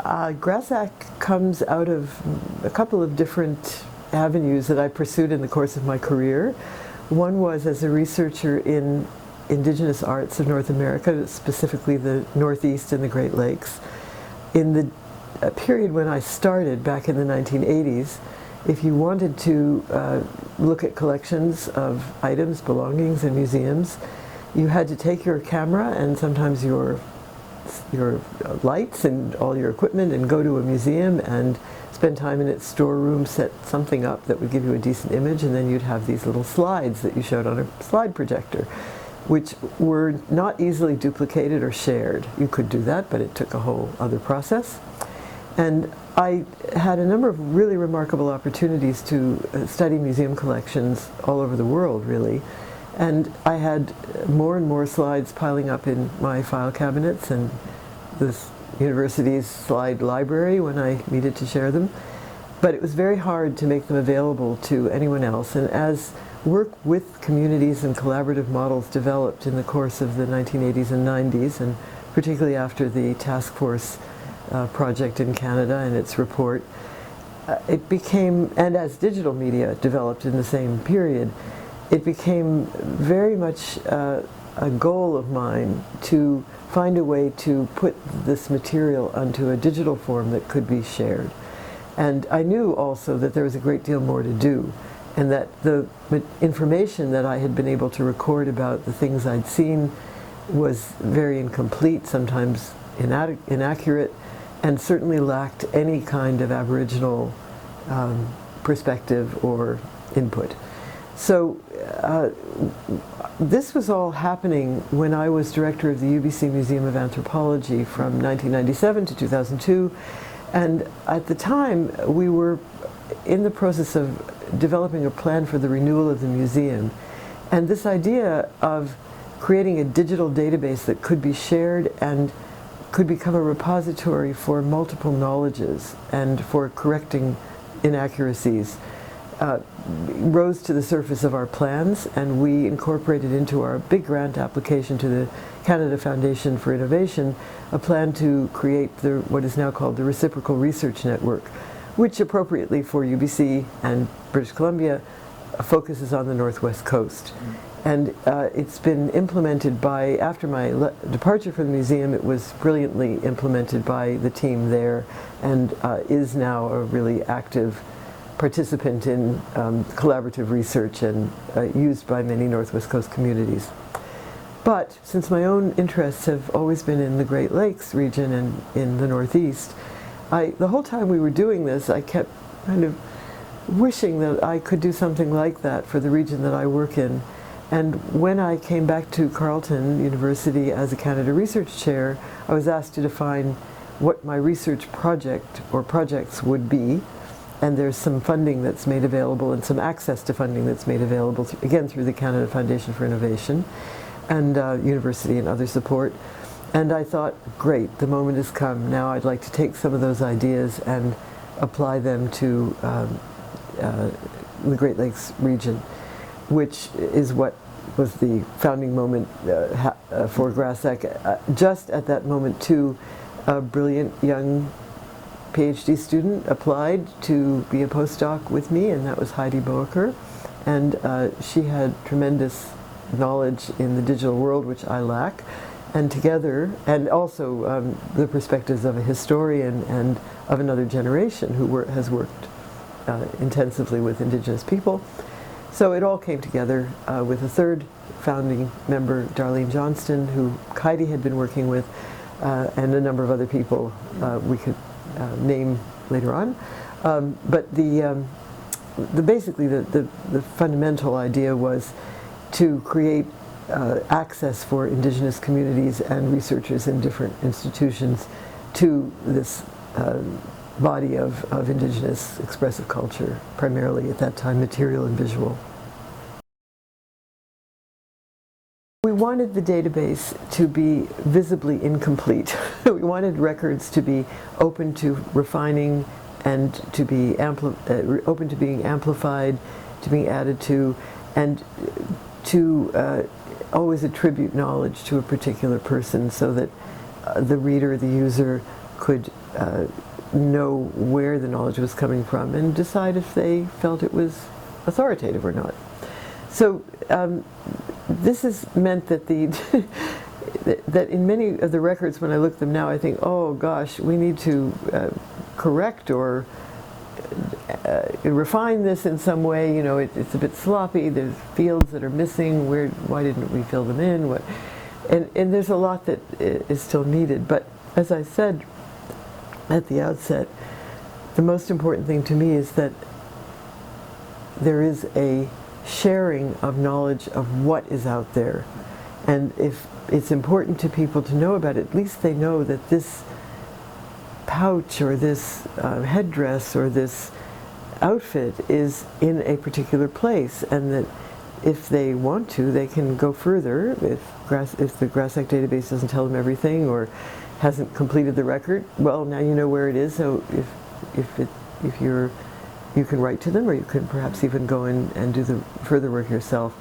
GRASAC comes out of a couple of different avenues that I pursued in the course of my career. One was as a researcher in indigenous arts of North America, specifically the Northeast and the Great Lakes. In the period when I started back in the 1980s, if you wanted to look at collections of items, belongings in museums, you had to take your camera and sometimes your lights and all your equipment and go to a museum and spend time in its storeroom, set something up that would give you a decent image, and then you'd have these little slides that you showed on a slide projector, which were not easily duplicated or shared. You could do that, but it took a whole other process. And I had a number of really remarkable opportunities to study museum collections all over the world, really. And I had more and more slides piling up in my file cabinets and the university's slide library when I needed to share them. But it was very hard to make them available to anyone else. And as work with communities and collaborative models developed in the course of the 1980s and 90s, and particularly after the task force project in Canada and its report, it became, and as digital media developed in the same period, it became very much a goal of mine to find a way to put this material onto a digital form that could be shared. And I knew also that there was a great deal more to do, and that the information that I had been able to record about the things I'd seen was very incomplete, sometimes inaccurate, and certainly lacked any kind of Aboriginal perspective or input. So this was all happening when I was director of the UBC Museum of Anthropology from 1997 to 2002. And at the time, we were in the process of developing a plan for the renewal of the museum. And this idea of creating a digital database that could be shared and could become a repository for multiple knowledges and for correcting inaccuracies rose to the surface of our plans, and we incorporated into our big grant application to the Canada Foundation for Innovation a plan to create what is now called the Reciprocal Research Network, which appropriately for UBC and British Columbia focuses on the Northwest Coast. And it's been implemented by, after my departure from the museum, it was brilliantly implemented by the team there, and is now a really active participant in collaborative research and used by many Northwest Coast communities. But since my own interests have always been in the Great Lakes region and in the Northeast, the whole time we were doing this, I kept kind of wishing that I could do something like that for the region that I work in. And when I came back to Carleton University as a Canada Research Chair, I was asked to define what my research project or projects would be. And there's some funding that's made available and some access to funding that's made available, again, through the Canada Foundation for Innovation and university and other support. And I thought, great, the moment has come. Now I'd like to take some of those ideas and apply them to the Great Lakes region, which is what was the founding moment for GRASAC. Just at that moment, too, a brilliant young PhD student applied to be a postdoc with me, and that was Heidi Boecker. And she had tremendous knowledge in the digital world, which I lack. And together, and also the perspectives of a historian and of another generation who has worked intensively with Indigenous people. So it all came together with a third founding member, Darlene Johnston, who Heidi had been working with, and a number of other people we could name later on. But basically the fundamental idea was to create access for Indigenous communities and researchers in different institutions to this body of Indigenous expressive culture, primarily at that time material and visual. We wanted the database to be visibly incomplete. We wanted records to be open to refining and to be open to being amplified, to being added to, and to always attribute knowledge to a particular person so that the reader, the user, could know where the knowledge was coming from and decide if they felt it was authoritative or not. So this has meant that that in many of the records, when I look at them now, I think, oh gosh, we need to correct or refine this in some way. You know, it's a bit sloppy. There's fields that are missing. Why didn't we fill them in? And there's a lot that is still needed. But as I said at the outset, the most important thing to me is that there is a sharing of knowledge of what is out there. And if it's important to people to know about it, at least they know that this pouch or this headdress or this outfit is in a particular place, and that if they want to, they can go further. If the GRASAC database doesn't tell them everything or hasn't completed the record, well, now you know where it is. So if you can write to them, or you can perhaps even go in and do the further work yourself.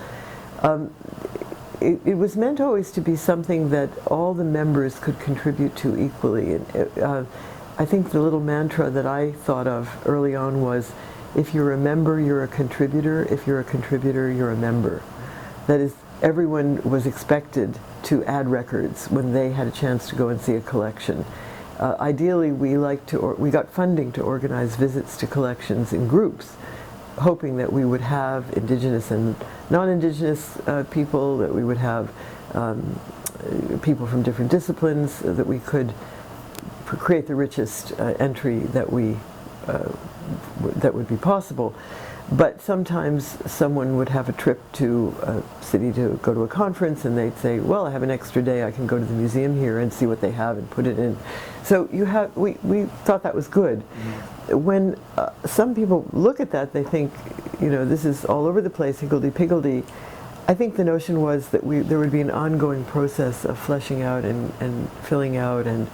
It was meant always to be something that all the members could contribute to equally. I think the little mantra that I thought of early on was, if you're a member, you're a contributor. If you're a contributor, you're a member. That is, everyone was expected to add records when they had a chance to go and see a collection. Ideally, we got funding to organize visits to collections in groups, hoping that we would have Indigenous and non-Indigenous people, that we would have people from different disciplines, that we could create the richest entry that would be possible. But sometimes someone would have a trip to a city to go to a conference, and they'd say, well, I have an extra day, I can go to the museum here and see what they have and put it in. So we thought that was good. Mm-hmm. When some people look at that, they think, you know, this is all over the place, higgledy-piggledy. I think the notion was that there would be an ongoing process of fleshing out and filling out and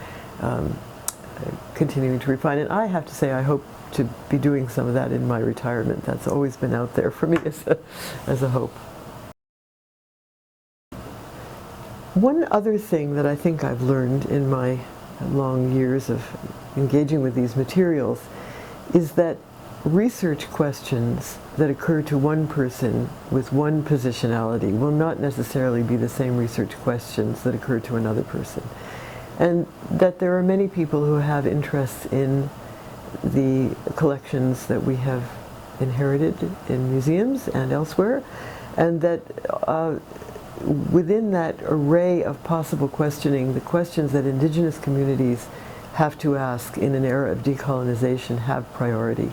continuing to refine. And I have to say, I hope to be doing some of that in my retirement. That's always been out there for me as a hope. One other thing that I think I've learned in my long years of engaging with these materials is that research questions that occur to one person with one positionality will not necessarily be the same research questions that occur to another person. And that there are many people who have interests in the collections that we have inherited in museums and elsewhere, and that within that array of possible questioning, the questions that Indigenous communities have to ask in an era of decolonization have priority.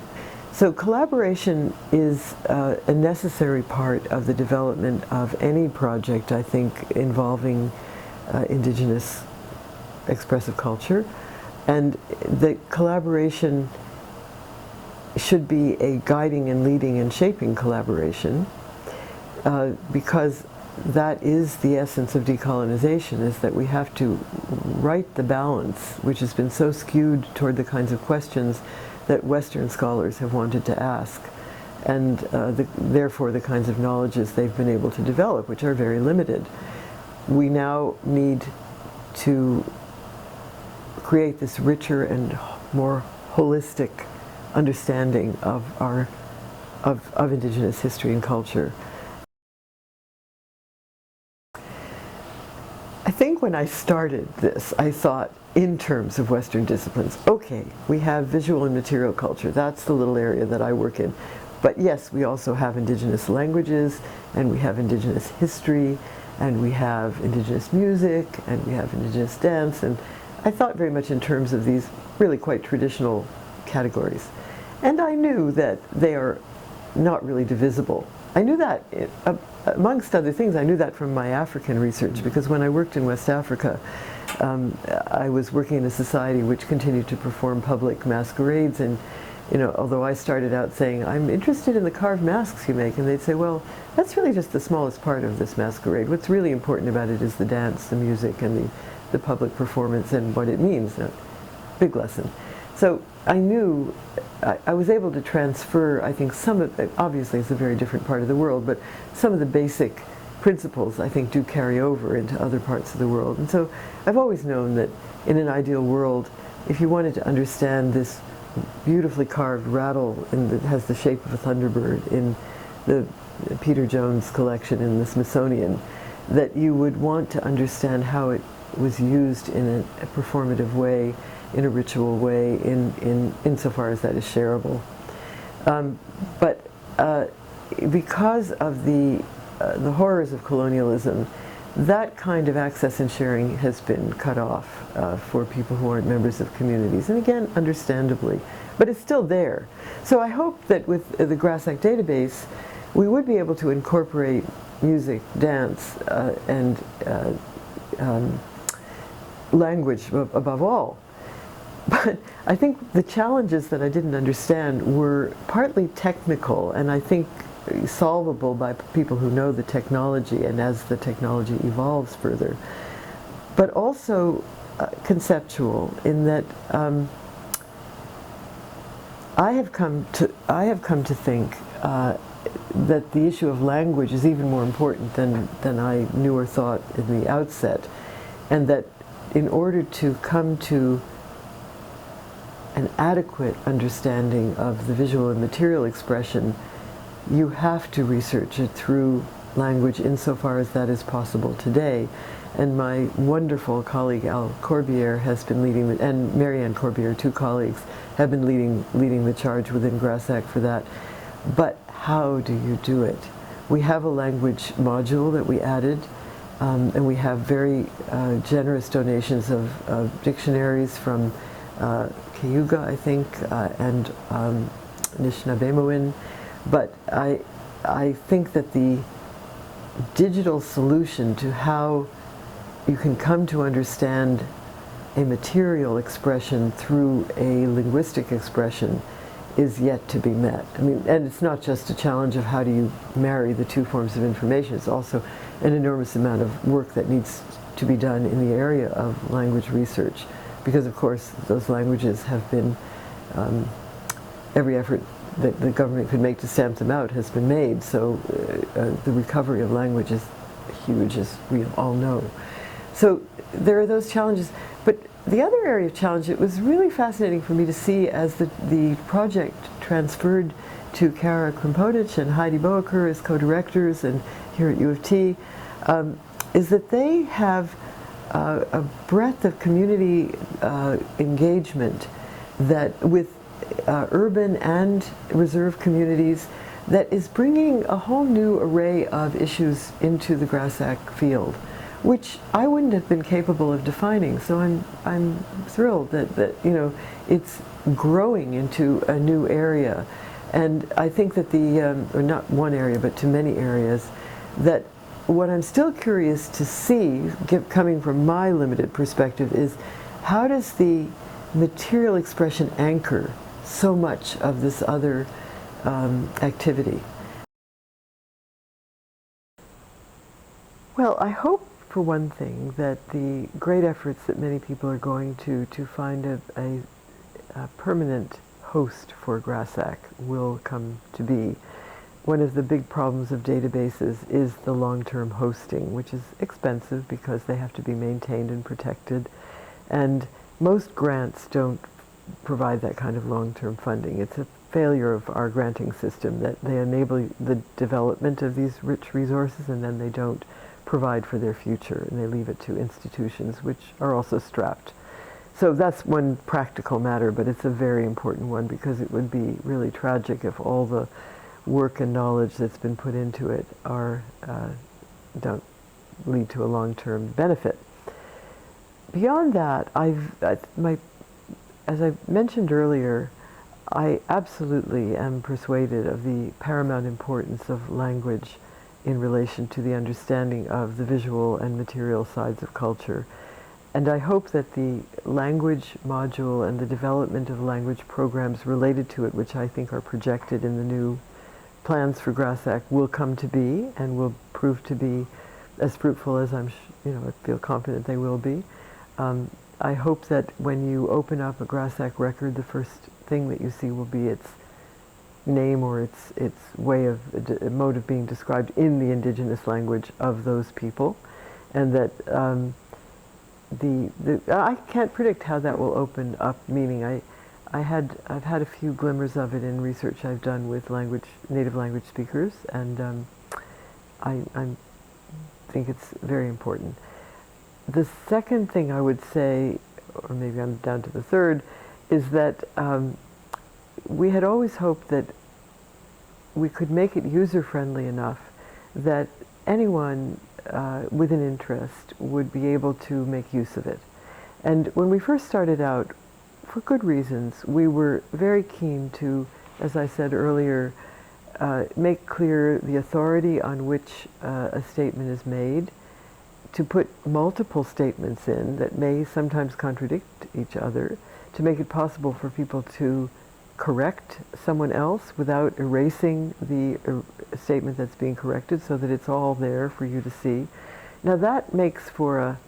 So collaboration is a necessary part of the development of any project, I think, involving Indigenous expressive culture. And the collaboration should be a guiding and leading and shaping collaboration, because that is the essence of decolonization, is that we have to right the balance, which has been so skewed toward the kinds of questions that Western scholars have wanted to ask, and therefore the kinds of knowledges they've been able to develop, which are very limited. We now need to create this richer and more holistic understanding of Indigenous history and culture. I think when I started this, I thought in terms of Western disciplines. Okay, we have visual and material culture. That's the little area that I work in. But yes, we also have Indigenous languages, and we have Indigenous history, and we have Indigenous music, and we have Indigenous dance, and I thought very much in terms of these really quite traditional categories. And I knew that they are not really divisible. I knew that, amongst other things, I knew that from my African research, because when I worked in West Africa, I was working in a society which continued to perform public masquerades, and although I started out saying, I'm interested in the carved masks you make, and they'd say, well, that's really just the smallest part of this masquerade. What's really important about it is the dance, the music, and the public performance and what it means. Big lesson. So I knew I was able to transfer, I think, some of, obviously it's a very different part of the world, but some of the basic principles, I think, do carry over into other parts of the world. And so I've always known that in an ideal world, if you wanted to understand this beautifully carved rattle that has the shape of a thunderbird in the Peter Jones collection in the Smithsonian, that you would want to understand how it was used in a performative way, in a ritual way, insofar as that is shareable. But because of the horrors of colonialism, that kind of access and sharing has been cut off for people who aren't members of communities. And again, understandably, but it's still there. So I hope that with the GRASAC database, we would be able to incorporate music, dance, and language above all. But I think the challenges that I didn't understand were partly technical, and I think solvable by people who know the technology and as the technology evolves further, but also conceptual in that I have come to think that the issue of language is even more important than I knew or thought in the outset, and that in order to come to an adequate understanding of the visual and material expression, you have to research it through language insofar as that is possible today. And my wonderful colleague Al Corbière has been leading, and Marianne Corbière, two colleagues, have been leading the charge within GRASAC for that. But how do you do it? We have a language module that we added, and we have very generous donations of dictionaries from Cayuga, I think, and Anishinaabemowin. But I think that the digital solution to how you can come to understand a material expression through a linguistic expression is yet to be met. I mean, and it's not just a challenge of how do you marry the two forms of information, it's also an enormous amount of work that needs to be done in the area of language research, because of course those languages have been, every effort that the government could make to stamp them out has been made, so the recovery of language is huge, as we all know. So there are those challenges. But the other area of challenge, it was really fascinating for me to see as the project transferred to Kara Krimpodic and Heidi Boaker as co-directors and here at U of T, is that they have a breadth of community engagement that with urban and reserve communities that is bringing a whole new array of issues into the GRASAC field, which I wouldn't have been capable of defining. So I'm thrilled that you know it's growing into a new area, and I think that or not one area but to many areas, that what I'm still curious to see, coming from my limited perspective, is how does the material expression anchor so much of this other activity? Well, I hope, for one thing, that the great efforts that many people are going to find a permanent host for GRASAC will come to be. One of the big problems of databases is the long-term hosting, which is expensive because they have to be maintained and protected, and most grants don't provide that kind of long-term funding. It's a failure of our granting system that they enable the development of these rich resources and then they don't provide for their future, and they leave it to institutions which are also strapped. So that's one practical matter, but it's a very important one because it would be really tragic if all the work and knowledge that's been put into it don't lead to a long-term benefit. Beyond that, as I mentioned earlier, I absolutely am persuaded of the paramount importance of language in relation to the understanding of the visual and material sides of culture. And I hope that the language module and the development of language programs related to it, which I think are projected in the new plans for GRASAC, will come to be and will prove to be as fruitful as I feel confident they will be. I hope that when you open up a GRASAC record, the first thing that you see will be its name or its way of mode of being described in the indigenous language of those people, and that I can't predict how that will open up meaning. I've had a few glimmers of it in research I've done with native language speakers, and I think it's very important. The second thing I would say, or maybe I'm down to the third, is that we had always hoped that we could make it user-friendly enough that anyone with an interest would be able to make use of it. And when we first started out, for good reasons, we were very keen to, as I said earlier, make clear the authority on which a statement is made, to put multiple statements in that may sometimes contradict each other, to make it possible for people to correct someone else without erasing the statement that's being corrected, so that it's all there for you to see. Now that makes for a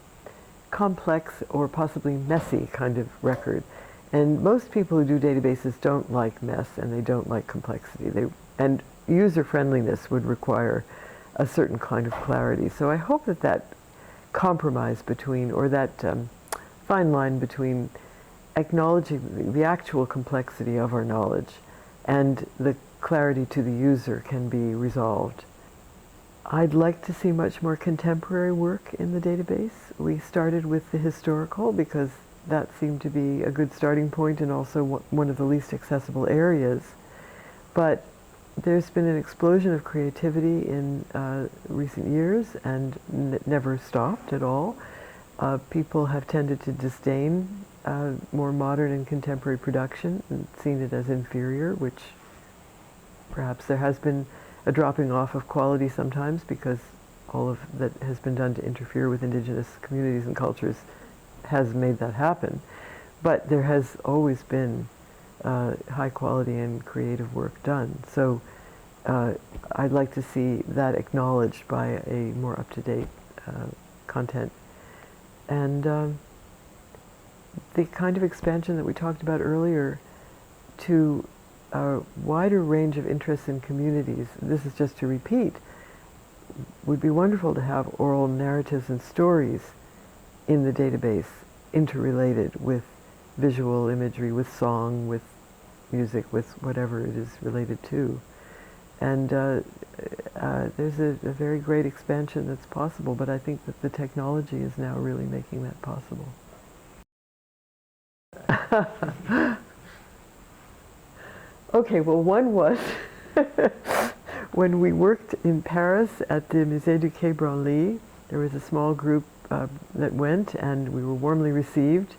complex or possibly messy kind of record. And most people who do databases don't like mess, and they don't like complexity. And user-friendliness would require a certain kind of clarity. So I hope that that compromise between, or that fine line between acknowledging the actual complexity of our knowledge and the clarity to the user can be resolved. I'd like to see much more contemporary work in the database. We started with the historical because that seemed to be a good starting point and also one of the least accessible areas. But there's been an explosion of creativity in recent years, and it never stopped at all. People have tended to disdain more modern and contemporary production and seen it as inferior, which perhaps there has been a dropping off of quality sometimes because all of that has been done to interfere with indigenous communities and cultures has made that happen. But there has always been high quality and creative work done. So I'd like to see that acknowledged by a more up-to-date content. And the kind of expansion that we talked about earlier to a wider range of interests in communities, this is just to repeat, would be wonderful to have oral narratives and stories in the database, interrelated with visual imagery, with song, with music, with whatever it is related to. And there's a very great expansion that's possible, but I think that the technology is now really making that possible. Okay, well, one was when we worked in Paris at the Musée du Quai Branly, there was a small group that went, and we were warmly received.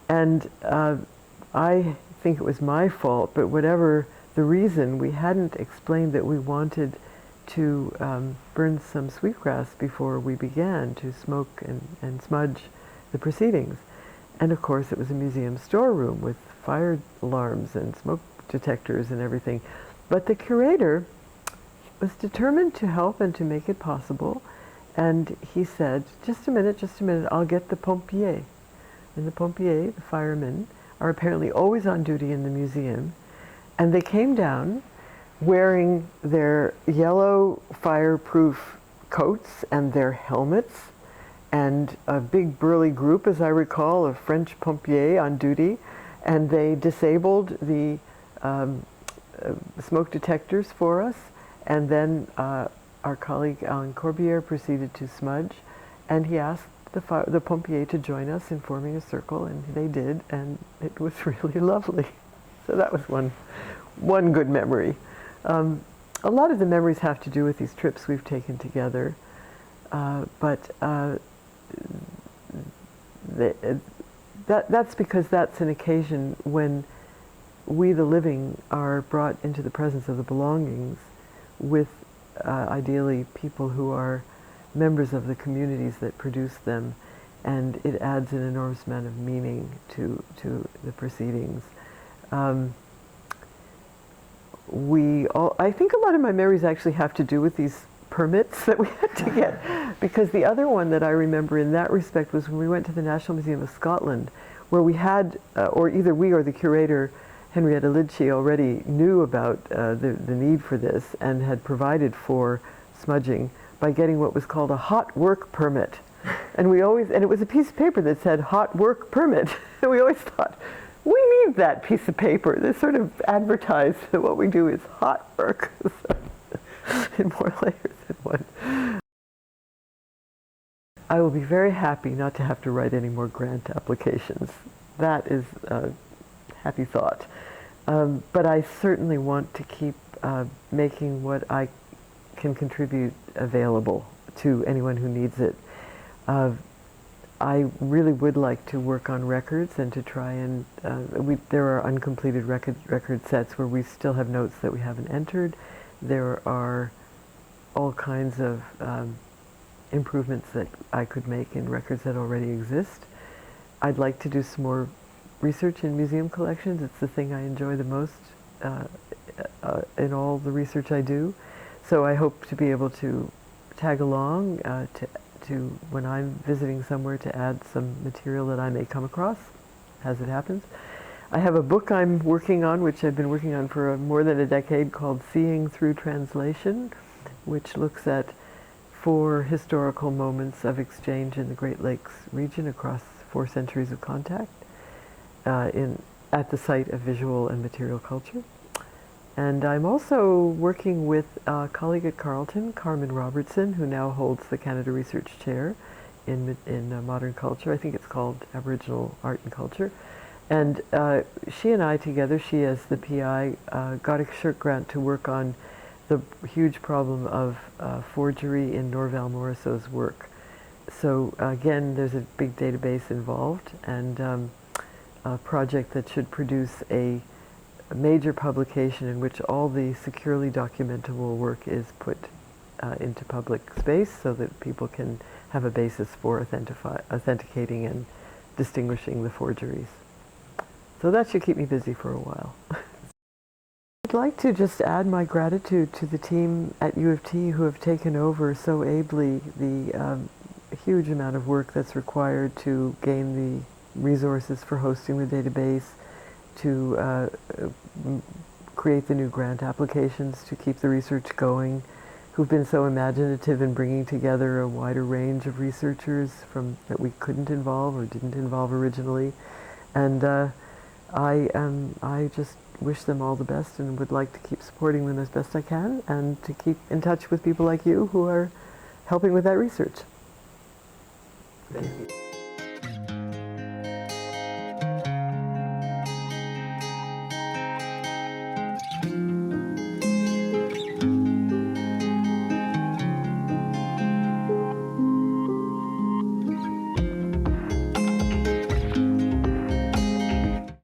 And I think it was my fault, but whatever the reason, we hadn't explained that we wanted to burn some sweetgrass before we began to smoke and smudge the proceedings. And of course it was a museum storeroom with fire alarms and smoke detectors and everything. But the curator was determined to help and to make it possible. And he said, just a minute, I'll get the pompiers. And the pompiers, the firemen, are apparently always on duty in the museum. And they came down wearing their yellow fireproof coats and their helmets, and a big burly group, as I recall, of French pompiers on duty, and they disabled the smoke detectors for us, and then our colleague Alan Corbière proceeded to smudge, and he asked the pompiers to join us in forming a circle, and they did, and it was really lovely. So that was one good memory. A lot of the memories have to do with these trips we've taken together, but that's because that's an occasion when we, the living, are brought into the presence of the belongings with ideally people who are members of the communities that produce them, and it adds an enormous amount of meaning to the proceedings. I think a lot of my memories actually have to do with these permits that we had to get, because the other one that I remember in that respect was when we went to the National Museum of Scotland, where we had, or either we or the curator, Henrietta Lidchie, already knew about the need for this and had provided for smudging by getting what was called a hot work permit. And it was a piece of paper that said hot work permit. And we always thought, we need that piece of paper. This sort of advertised that what we do is hot work in more layers than one. I will be very happy not to have to write any more grant applications. That is a happy thought. But I certainly want to keep making what I can contribute available to anyone who needs it. I really would like to work on records and to try and, there are uncompleted record sets where we still have notes that we haven't entered. There are all kinds of improvements that I could make in records that already exist. I'd like to do some more research in museum collections. It's the thing I enjoy the most in all the research I do. So I hope to be able to tag along to when I'm visiting somewhere to add some material that I may come across as it happens. I have a book I'm working on, which I've been working on for more than a decade, called Seeing Through Translation, which looks at 4 historical moments of exchange in the Great Lakes region across 4 centuries of contact at the site of visual and material culture. And I'm also working with a colleague at Carleton, Carmen Robertson, who now holds the Canada Research Chair in Modern Culture. I think it's called Aboriginal Art and Culture. And she and I together, she as the PI, got a SSHRC grant to work on the huge problem of forgery in Norval Morrisseau's work. So again, there's a big database involved, and a project that should produce a major publication in which all the securely documentable work is put into public space so that people can have a basis for authenticating and distinguishing the forgeries. So that should keep me busy for a while. I'd like to just add my gratitude to the team at U of T who have taken over so ably the huge amount of work that's required to gain the resources for hosting the database, to create the new grant applications, to keep the research going, who've been so imaginative in bringing together a wider range of researchers that we couldn't involve or didn't involve originally. And I just wish them all the best and would like to keep supporting them as best I can and to keep in touch with people like you who are helping with that research. Thank you.